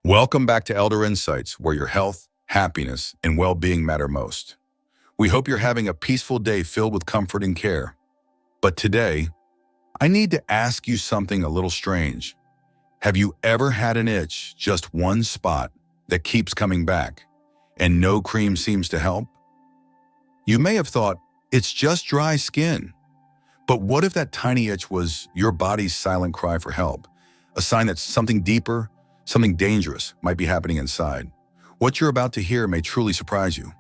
Welcome back to Elder Insights, where your health, happiness, and well-being matter most. We hope you're having a peaceful day filled with comfort and care. But today, I need to ask you something a little strange. Have you ever had an itch, just one spot, that keeps coming back, and no cream seems to help? You may have thought, it's just dry skin. But what if that tiny itch was your body's silent cry for help? A sign that something deeper, something dangerous might be happening inside. What you're about to hear may truly surprise you,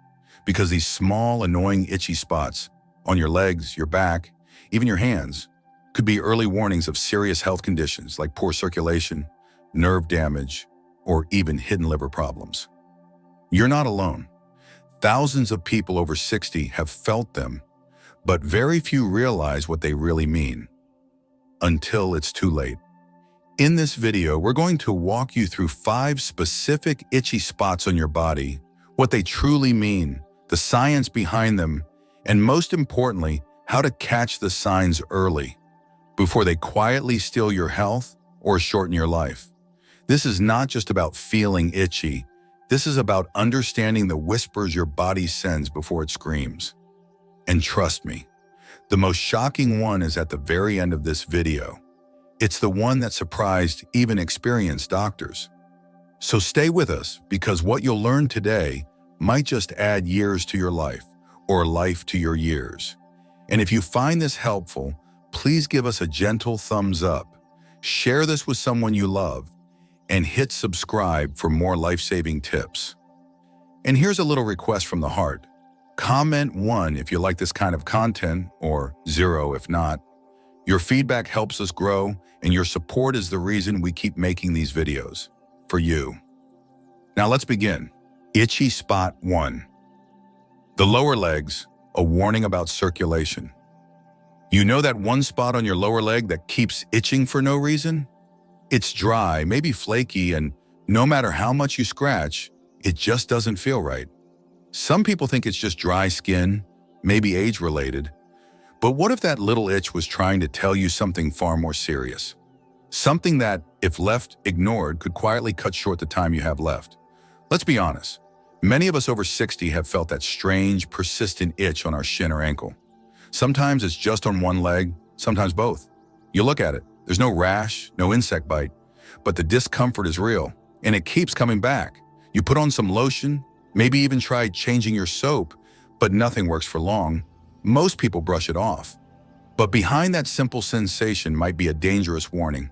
because these small, annoying, itchy spots on your legs, your back, even your hands, could be early warnings of serious health conditions like poor circulation, nerve damage, or even hidden liver problems. You're not alone. Thousands of people over 60 have felt them, but very few realize what they really mean until it's too late. In this video, we're going to walk you through 5 specific itchy spots on your body, what they truly mean, the science behind them, and most importantly, how to catch the signs early before they quietly steal your health or shorten your life. This is not just about feeling itchy. This is about understanding the whispers your body sends before it screams. And trust me, the most shocking one is at the very end of this video. It's the one that surprised even experienced doctors. So stay with us, because what you'll learn today might just add years to your life, or life to your years. And if you find this helpful, please give us a gentle thumbs up, share this with someone you love, and hit subscribe for more life-saving tips. And here's a little request from the heart. Comment 1 if you like this kind of content, or 0 if not. Your feedback helps us grow, and your support is the reason we keep making these videos for you. Now let's begin. Itchy spot 1. The lower legs, a warning about circulation. You know that one spot on your lower leg that keeps itching for no reason? It's dry, maybe flaky, and no matter how much you scratch, it just doesn't feel right. Some people think it's just dry skin, maybe age-related. But what if that little itch was trying to tell you something far more serious? Something that, if left ignored, could quietly cut short the time you have left. Let's be honest. Many of us over 60 have felt that strange, persistent itch on our shin or ankle. Sometimes it's just on one leg, sometimes both. You look at it, there's no rash, no insect bite, but the discomfort is real, and it keeps coming back. You put on some lotion, maybe even try changing your soap, but nothing works for long. Most people brush it off. But behind that simple sensation might be a dangerous warning.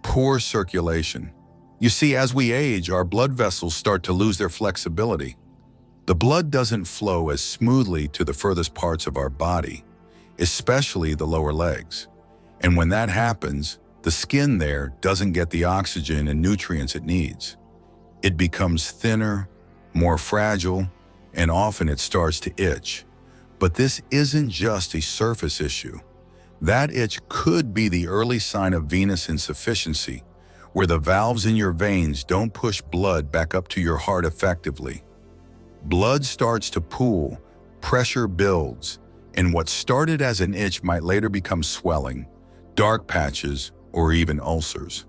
Poor circulation. You see, as we age, our blood vessels start to lose their flexibility. The blood doesn't flow as smoothly to the furthest parts of our body, especially the lower legs. And when that happens, the skin there doesn't get the oxygen and nutrients it needs. It becomes thinner, more fragile, and often it starts to itch. But this isn't just a surface issue. That itch could be the early sign of venous insufficiency, where the valves in your veins don't push blood back up to your heart effectively. Blood starts to pool, pressure builds, and what started as an itch might later become swelling, dark patches, or even ulcers.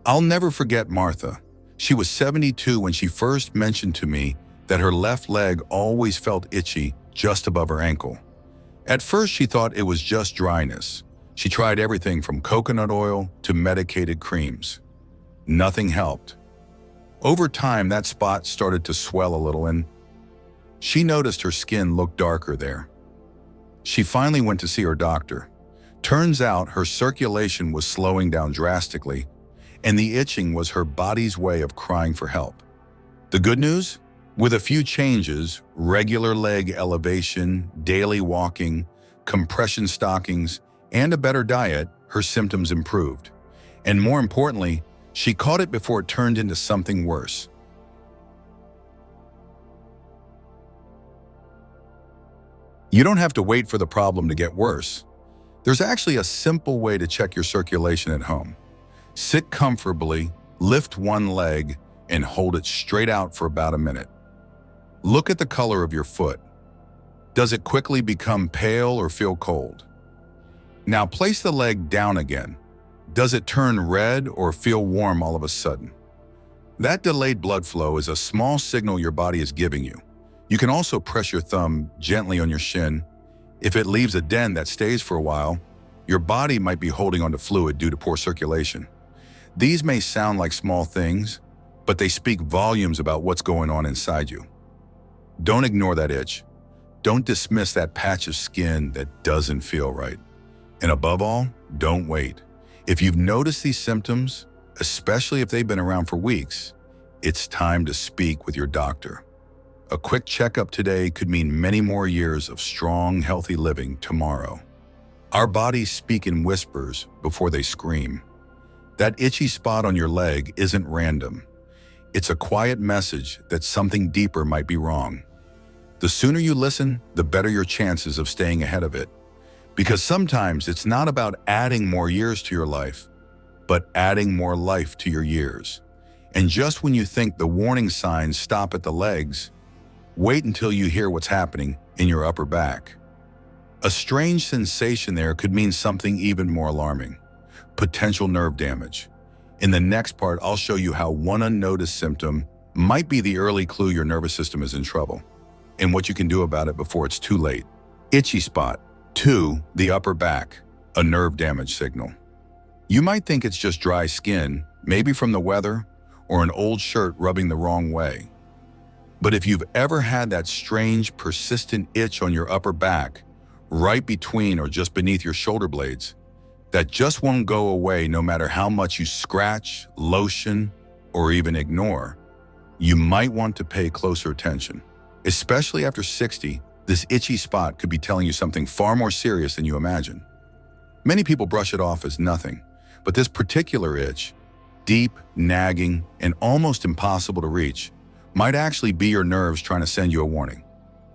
I'll never forget Martha. She was 72 when she first mentioned to me that her left leg always felt itchy just above her ankle. At first, she thought it was just dryness. She tried everything from coconut oil to medicated creams. Nothing helped. Over time, that spot started to swell a little, and she noticed her skin looked darker there. She finally went to see her doctor. Turns out her circulation was slowing down drastically, and the itching was her body's way of crying for help. The good news? With a few changes, regular leg elevation, daily walking, compression stockings, and a better diet, her symptoms improved. And more importantly, she caught it before it turned into something worse. You don't have to wait for the problem to get worse. There's actually a simple way to check your circulation at home. Sit comfortably, lift one leg, and hold it straight out for about a minute. Look at the color of your foot. Does it quickly become pale or feel cold? Now place the leg down again. Does it turn red or feel warm all of a sudden? That delayed blood flow is a small signal your body is giving you. You can also press your thumb gently on your shin. If it leaves a dent that stays for a while, your body might be holding onto fluid due to poor circulation. These may sound like small things, but they speak volumes about what's going on inside you. Don't ignore that itch. Don't dismiss that patch of skin that doesn't feel right. And above all, don't wait. If you've noticed these symptoms, especially if they've been around for weeks, it's time to speak with your doctor. A quick checkup today could mean many more years of strong, healthy living tomorrow. Our bodies speak in whispers before they scream. That itchy spot on your leg isn't random. It's a quiet message that something deeper might be wrong. The sooner you listen, the better your chances of staying ahead of it. Because sometimes it's not about adding more years to your life, but adding more life to your years. And just when you think the warning signs stop at the legs, wait until you hear what's happening in your upper back. A strange sensation there could mean something even more alarming: potential nerve damage. In the next part, I'll show you how one unnoticed symptom might be the early clue your nervous system is in trouble, and what you can do about it before it's too late. Itchy spot. 2. The upper back, a nerve damage signal. You might think it's just dry skin, maybe from the weather or an old shirt rubbing the wrong way. But if you've ever had that strange, persistent itch on your upper back, right between or just beneath your shoulder blades, that just won't go away no matter how much you scratch, lotion, or even ignore, you might want to pay closer attention. Especially after 60, this itchy spot could be telling you something far more serious than you imagine. Many people brush it off as nothing, but this particular itch, deep, nagging, and almost impossible to reach, might actually be your nerves trying to send you a warning.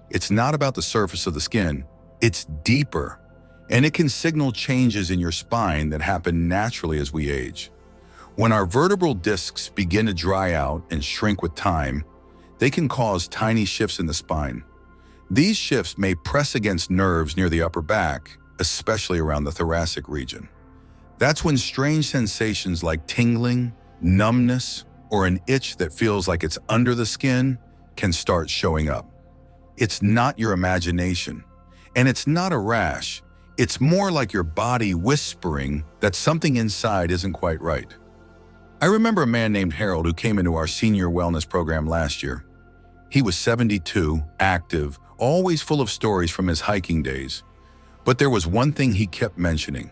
It's not about the surface of the skin, it's deeper, and it can signal changes in your spine that happen naturally as we age. When our vertebral discs begin to dry out and shrink with time, they can cause tiny shifts in the spine. These shifts may press against nerves near the upper back, especially around the thoracic region. That's when strange sensations like tingling, numbness, or an itch that feels like it's under the skin can start showing up. It's not your imagination, and it's not a rash. It's more like your body whispering that something inside isn't quite right. I remember a man named Harold who came into our senior wellness program last year. He was 72, active, always full of stories from his hiking days. But there was one thing he kept mentioning: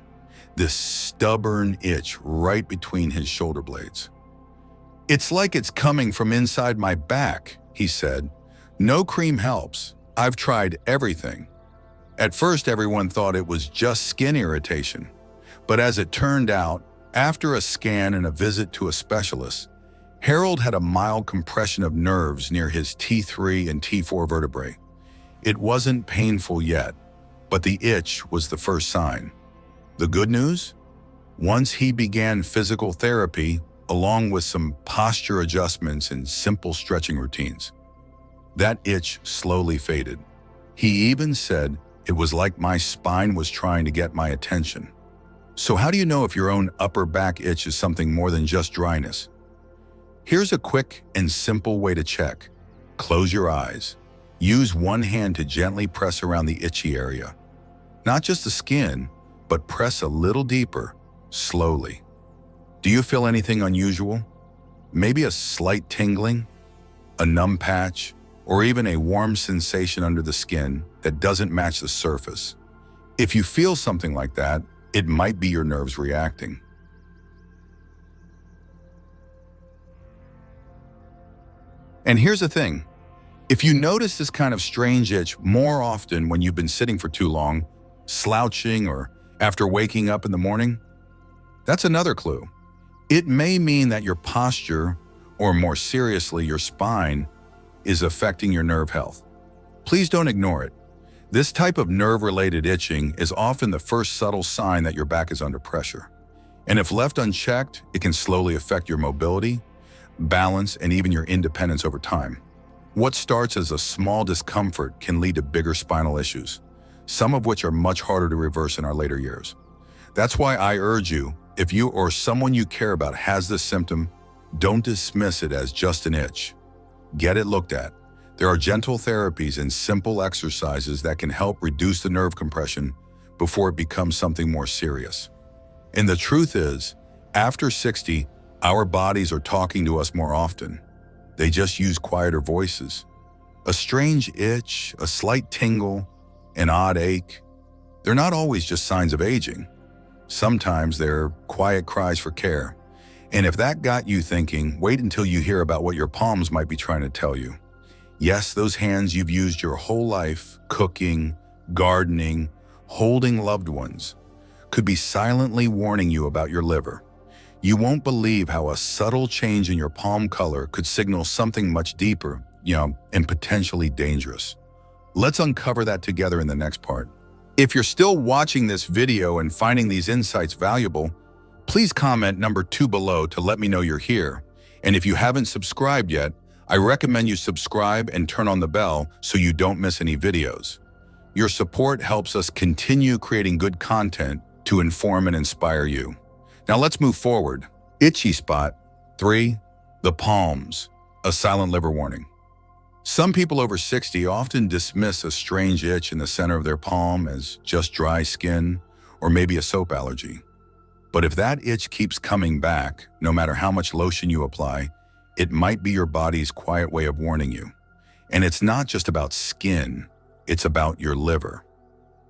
this stubborn itch right between his shoulder blades. "It's like it's coming from inside my back," he said. "No cream helps. I've tried everything." At first, everyone thought it was just skin irritation. But as it turned out, after a scan and a visit to a specialist, Harold had a mild compression of nerves near his T3 and T4 vertebrae. It wasn't painful yet, but the itch was the first sign. The good news? Once he began physical therapy, along with some posture adjustments and simple stretching routines, that itch slowly faded. He even said, "It was like my spine was trying to get my attention." So how do you know if your own upper back itch is something more than just dryness? Here's a quick and simple way to check. Close your eyes. Use one hand to gently press around the itchy area. Not just the skin, but press a little deeper, slowly. Do you feel anything unusual? Maybe a slight tingling, a numb patch, or even a warm sensation under the skin that doesn't match the surface. If you feel something like that, it might be your nerves reacting. And here's the thing. If you notice this kind of strange itch more often when you've been sitting for too long, slouching, or after waking up in the morning, that's another clue. It may mean that your posture, or more seriously, your spine, is affecting your nerve health. Please don't ignore it. This type of nerve-related itching is often the first subtle sign that your back is under pressure. And if left unchecked, it can slowly affect your mobility, balance, and even your independence over time. What starts as a small discomfort can lead to bigger spinal issues, some of which are much harder to reverse in our later years. That's why I urge you, if you or someone you care about has this symptom, Don't dismiss it as just an itch. Get it looked at. There are gentle therapies and simple exercises that can help reduce the nerve compression before it becomes something more serious. And the truth is, after 60, our bodies are talking to us more often. They just use quieter voices. A strange itch, a slight tingle, an odd ache. They're not always just signs of aging. Sometimes they're quiet cries for care. And if that got you thinking, wait until you hear about what your palms might be trying to tell you. Yes, those hands you've used your whole life, cooking, gardening, holding loved ones, could be silently warning you about your liver. You won't believe how a subtle change in your palm color could signal something much deeper, and potentially dangerous. Let's uncover that together in the next part. If you're still watching this video and finding these insights valuable, please comment number 2 below to let me know you're here. And if you haven't subscribed yet, I recommend you subscribe and turn on the bell so you don't miss any videos. Your support helps us continue creating good content to inform and inspire you. Now let's move forward. Itchy spot 3, the palms, a silent liver warning. Some people over 60 often dismiss a strange itch in the center of their palm as just dry skin or maybe a soap allergy. But if that itch keeps coming back, no matter how much lotion you apply, it might be your body's quiet way of warning you. And it's not just about skin, it's about your liver.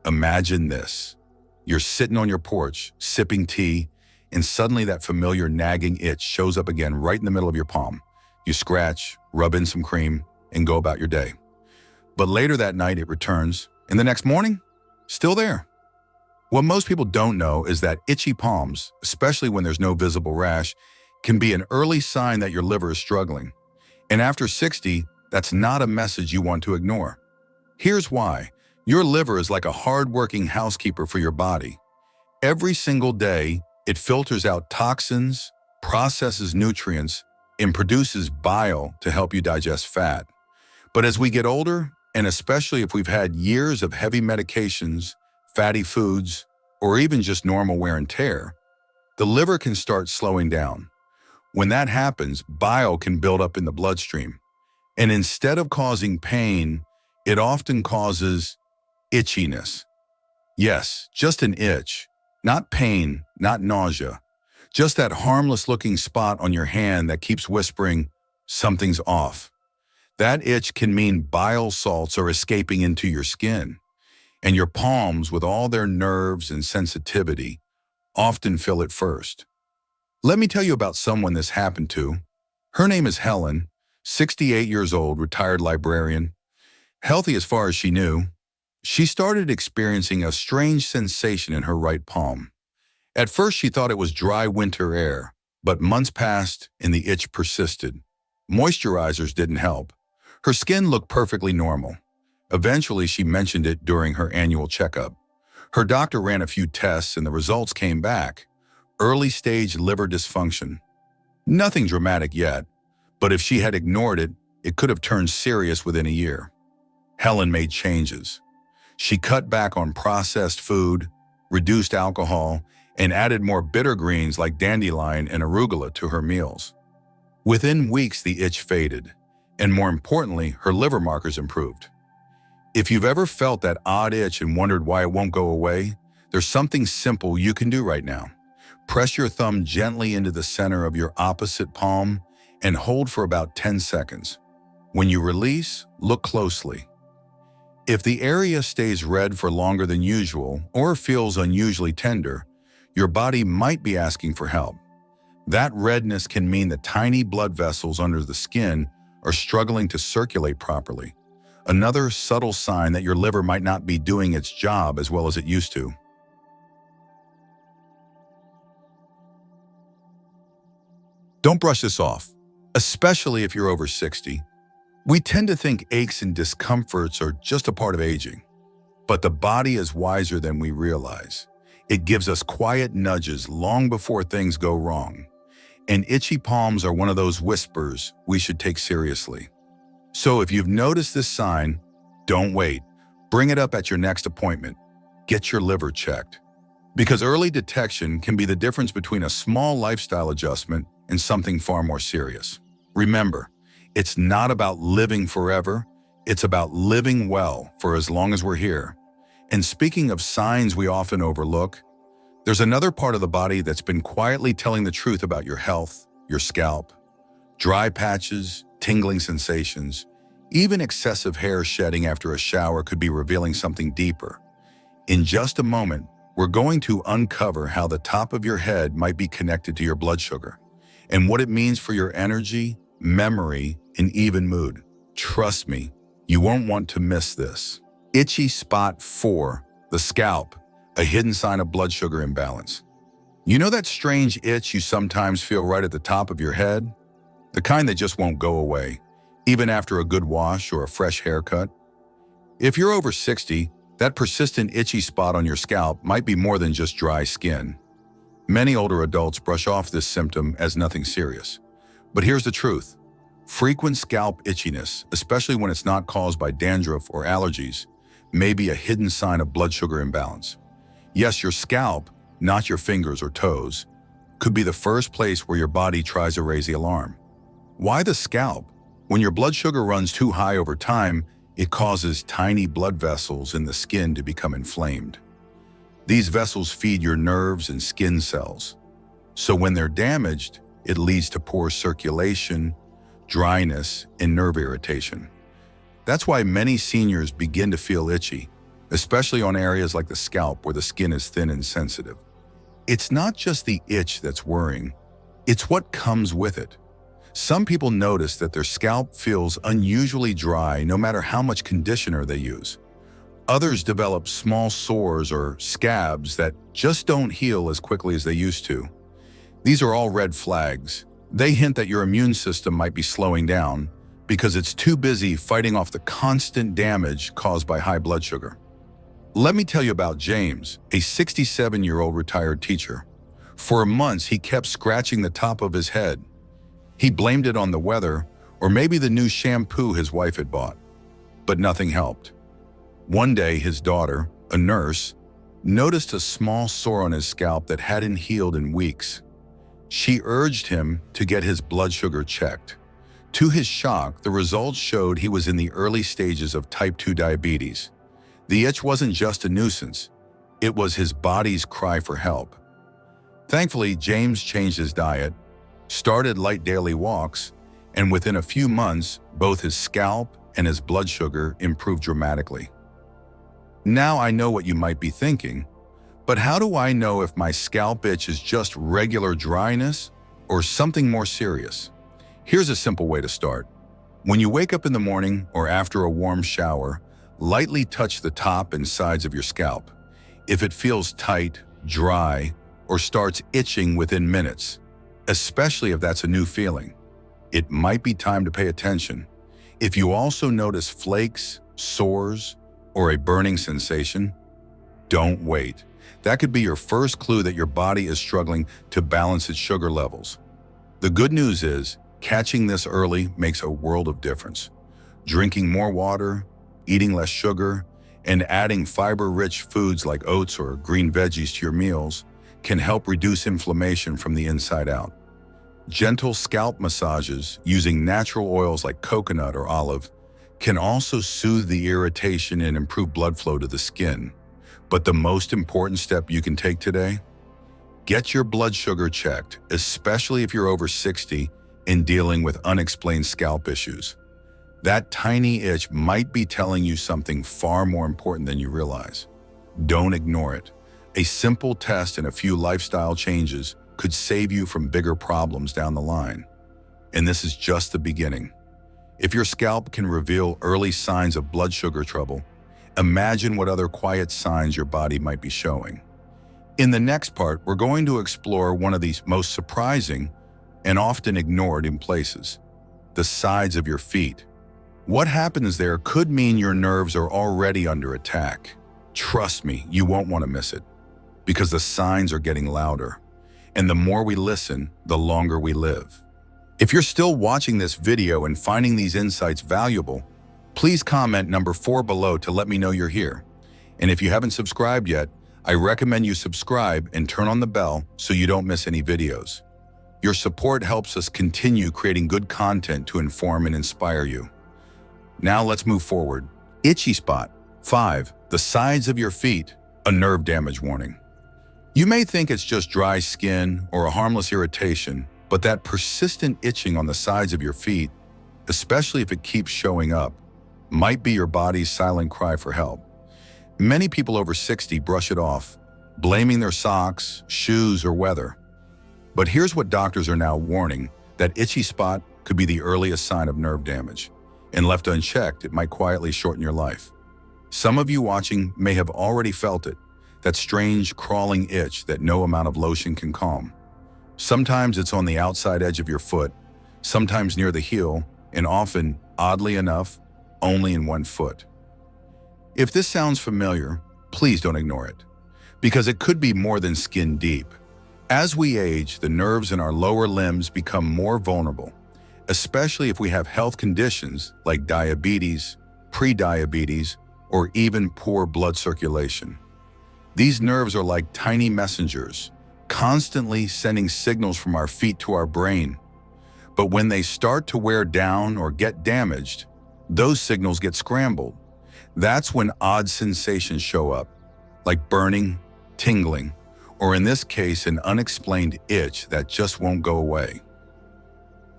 Imagine this. You're sitting on your porch, sipping tea, and suddenly that familiar nagging itch shows up again right in the middle of your palm. You scratch, rub in some cream, and go about your day. But later that night it returns, and the next morning, still there. What most people don't know is that itchy palms, especially when there's no visible rash, can be an early sign that your liver is struggling. And after 60, that's not a message you want to ignore. Here's why. Your liver is like a hard-working housekeeper for your body. Every single day, it filters out toxins, processes nutrients, and produces bile to help you digest fat. But as we get older, and especially if we've had years of heavy medications, fatty foods, or even just normal wear and tear, the liver can start slowing down. When that happens, bile can build up in the bloodstream. And instead of causing pain, it often causes itchiness. Yes, just an itch. Not pain, not nausea. Just that harmless-looking spot on your hand that keeps whispering, something's off. That itch can mean bile salts are escaping into your skin. And your palms, with all their nerves and sensitivity, often feel it first. Let me tell you about someone this happened to. Her name is Helen, 68 years old, retired librarian. Healthy as far as she knew, she started experiencing a strange sensation in her right palm. At first, she thought it was dry winter air, but months passed and the itch persisted. Moisturizers didn't help. Her skin looked perfectly normal. Eventually, she mentioned it during her annual checkup. Her doctor ran a few tests and the results came back. Early-stage liver dysfunction. Nothing dramatic yet, but if she had ignored it, it could have turned serious within a year. Helen made changes. She cut back on processed food, reduced alcohol, and added more bitter greens like dandelion and arugula to her meals. Within weeks, the itch faded, and more importantly, her liver markers improved. If you've ever felt that odd itch and wondered why it won't go away, there's something simple you can do right now. Press your thumb gently into the center of your opposite palm and hold for about 10 seconds. When you release, look closely. If the area stays red for longer than usual or feels unusually tender, your body might be asking for help. That redness can mean the tiny blood vessels under the skin are struggling to circulate properly. Another subtle sign that your liver might not be doing its job as well as it used to. Don't brush this off, especially if you're over 60. We tend to think aches and discomforts are just a part of aging, but the body is wiser than we realize. It gives us quiet nudges long before things go wrong, and itchy palms are one of those whispers we should take seriously. So if you've noticed this sign, don't wait. Bring it up at your next appointment. Get your liver checked. Because early detection can be the difference between a small lifestyle adjustment and something far more serious. Remember, it's not about living forever, it's about living well for as long as we're here. And speaking of signs we often overlook, there's another part of the body that's been quietly telling the truth about your health, your scalp. Dry patches, tingling sensations, even excessive hair shedding after a shower could be revealing something deeper. In just a moment, we're going to uncover how the top of your head might be connected to your blood sugar and what it means for your energy, memory, and even mood. Trust me, you won't want to miss this. Itchy spot 4, the scalp, a hidden sign of blood sugar imbalance. You know that strange itch you sometimes feel right at the top of your head? The kind that just won't go away, even after a good wash or a fresh haircut? If you're over 60, that persistent itchy spot on your scalp might be more than just dry skin. Many older adults brush off this symptom as nothing serious. But here's the truth. Frequent scalp itchiness, especially when it's not caused by dandruff or allergies, may be a hidden sign of blood sugar imbalance. Yes, your scalp, not your fingers or toes, could be the first place where your body tries to raise the alarm. Why the scalp? When your blood sugar runs too high over time, it causes tiny blood vessels in the skin to become inflamed. These vessels feed your nerves and skin cells. So when they're damaged, it leads to poor circulation, dryness, and nerve irritation. That's why many seniors begin to feel itchy, especially on areas like the scalp where the skin is thin and sensitive. It's not just the itch that's worrying, it's what comes with it. Some people notice that their scalp feels unusually dry no matter how much conditioner they use. Others develop small sores or scabs that just don't heal as quickly as they used to. These are all red flags. They hint that your immune system might be slowing down because it's too busy fighting off the constant damage caused by high blood sugar. Let me tell you about James, a 67-year-old retired teacher. For months, he kept scratching the top of his head. He blamed it on the weather or maybe the new shampoo his wife had bought, but nothing helped. One day, his daughter, a nurse, noticed a small sore on his scalp that hadn't healed in weeks. She urged him to get his blood sugar checked. To his shock, the results showed he was in the early stages of type 2 diabetes. The itch wasn't just a nuisance, it was his body's cry for help. Thankfully, James changed his diet, started light daily walks, and within a few months, both his scalp and his blood sugar improved dramatically. Now I know what you might be thinking, but how do I know if my scalp itch is just regular dryness or something more serious? Here's a simple way to start. When you wake up in the morning or after a warm shower, lightly touch the top and sides of your scalp. If it feels tight, dry, or starts itching within minutes, especially if that's a new feeling, it might be time to pay attention. If you also notice flakes, sores, or a burning sensation, don't wait. That could be your first clue that your body is struggling to balance its sugar levels. The good news is, catching this early makes a world of difference. Drinking more water, eating less sugar, and adding fiber-rich foods like oats or green veggies to your meals can help reduce inflammation from the inside out. Gentle scalp massages using natural oils like coconut or olive can also soothe the irritation and improve blood flow to the skin. But the most important step you can take today? Get your blood sugar checked, especially if you're over 60 and dealing with unexplained scalp issues. That tiny itch might be telling you something far more important than you realize. Don't ignore it. A simple test and a few lifestyle changes could save you from bigger problems down the line. And this is just the beginning. If your scalp can reveal early signs of blood sugar trouble, imagine what other quiet signs your body might be showing. In the next part, we're going to explore one of these most surprising and often ignored in places: the sides of your feet. What happens there could mean your nerves are already under attack. Trust me, you won't want to miss it, because the signs are getting louder. And the more we listen, the longer we live. If you're still watching this video and finding these insights valuable, please comment number 4 below to let me know you're here. And if you haven't subscribed yet, I recommend you subscribe and turn on the bell so you don't miss any videos. Your support helps us continue creating good content to inform and inspire you. Now let's move forward. Itchy spot. 5. The sides of your feet, a nerve damage warning. You may think it's just dry skin or a harmless irritation, but that persistent itching on the sides of your feet, especially if it keeps showing up, might be your body's silent cry for help. Many people over 60 brush it off, blaming their socks, shoes, or weather. But here's what doctors are now warning: that itchy spot could be the earliest sign of nerve damage, and left unchecked, it might quietly shorten your life. Some of you watching may have already felt it, that strange crawling itch that no amount of lotion can calm. Sometimes it's on the outside edge of your foot, sometimes near the heel, and often, oddly enough, only in one foot. If this sounds familiar, please don't ignore it, because it could be more than skin deep. As we age, the nerves in our lower limbs become more vulnerable, especially if we have health conditions like diabetes, prediabetes, or even poor blood circulation. These nerves are like tiny messengers, constantly sending signals from our feet to our brain. But when they start to wear down or get damaged, those signals get scrambled. That's when odd sensations show up, like burning, tingling, or in this case, an unexplained itch that just won't go away.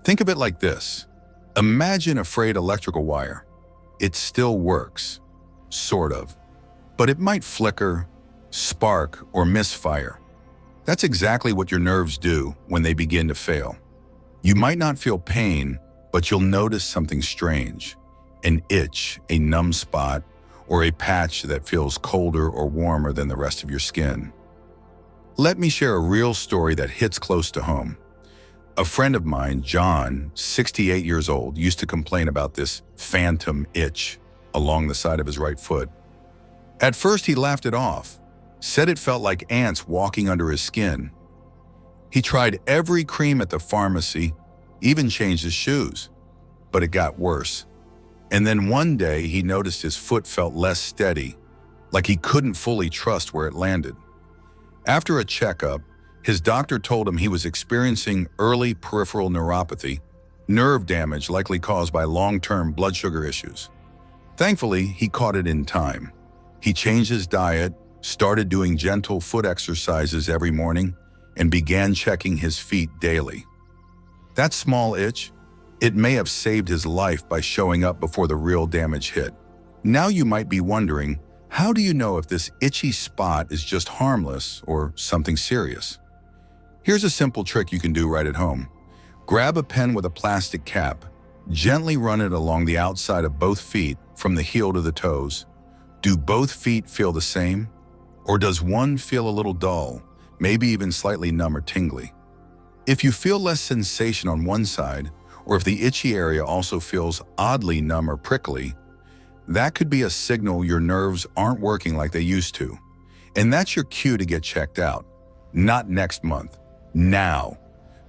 Think of it like this. Imagine a frayed electrical wire. It still works, sort of, but it might flicker, spark, or misfire. That's exactly what your nerves do when they begin to fail. You might not feel pain, but you'll notice something strange: an itch, a numb spot, or a patch that feels colder or warmer than the rest of your skin. Let me share a real story that hits close to home. A friend of mine, John, 68 years old, used to complain about this phantom itch along the side of his right foot. At first, he laughed it off, said it felt like ants walking under his skin. He tried every cream at the pharmacy, even changed his shoes, but it got worse. And then one day, he noticed his foot felt less steady, like he couldn't fully trust where it landed. After a checkup, his doctor told him he was experiencing early peripheral neuropathy, nerve damage likely caused by long-term blood sugar issues. Thankfully, he caught it in time. He changed his diet, started doing gentle foot exercises every morning, and began checking his feet daily. That small itch, it may have saved his life by showing up before the real damage hit. Now you might be wondering, how do you know if this itchy spot is just harmless or something serious? Here's a simple trick you can do right at home. Grab a pen with a plastic cap, gently run it along the outside of both feet from the heel to the toes. Do both feet feel the same? Or does one feel a little dull, maybe even slightly numb or tingly? If you feel less sensation on one side, or if the itchy area also feels oddly numb or prickly, that could be a signal your nerves aren't working like they used to. And that's your cue to get checked out. Not next month, now.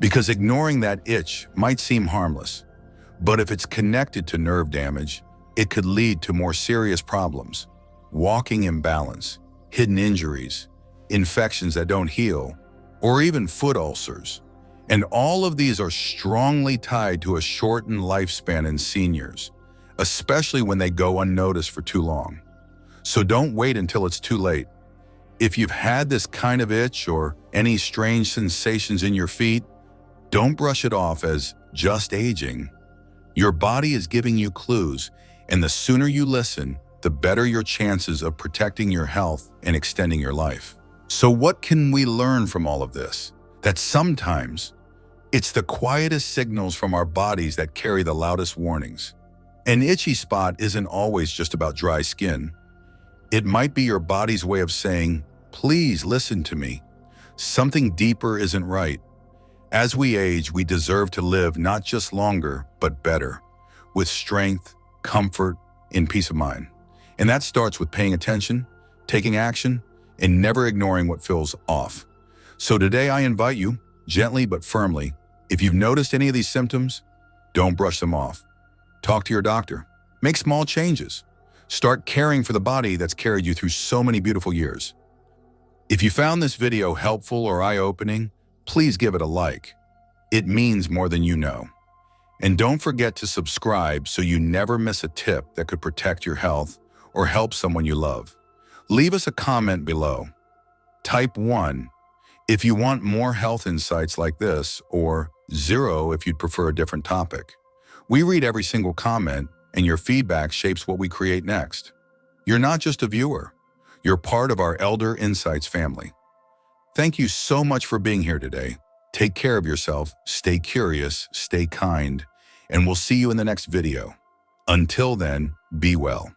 Because ignoring that itch might seem harmless, but if it's connected to nerve damage, it could lead to more serious problems: walking imbalance, hidden injuries, infections that don't heal, or even foot ulcers. And all of these are strongly tied to a shortened lifespan in seniors, especially when they go unnoticed for too long. So don't wait until it's too late. If you've had this kind of itch or any strange sensations in your feet, don't brush it off as just aging. Your body is giving you clues, and the sooner you listen, the better your chances of protecting your health and extending your life. So what can we learn from all of this? That sometimes it's the quietest signals from our bodies that carry the loudest warnings. An itchy spot isn't always just about dry skin. It might be your body's way of saying, "Please listen to me. Something deeper isn't right." As we age, we deserve to live not just longer, but better, with strength, comfort, and peace of mind. And that starts with paying attention, taking action, and never ignoring what feels off. So today I invite you, gently but firmly, if you've noticed any of these symptoms, don't brush them off. Talk to your doctor. Make small changes. Start caring for the body that's carried you through so many beautiful years. If you found this video helpful or eye-opening, please give it a like. It means more than you know. And don't forget to subscribe so you never miss a tip that could protect your health or help someone you love. Leave us a comment below. Type 1 if you want more health insights like this, or 0 if you'd prefer a different topic. We read every single comment, and your feedback shapes what we create next. You're not just a viewer. You're part of our Elder Insights family. Thank you so much for being here today. Take care of yourself, stay curious, stay kind, and we'll see you in the next video. Until then, be well.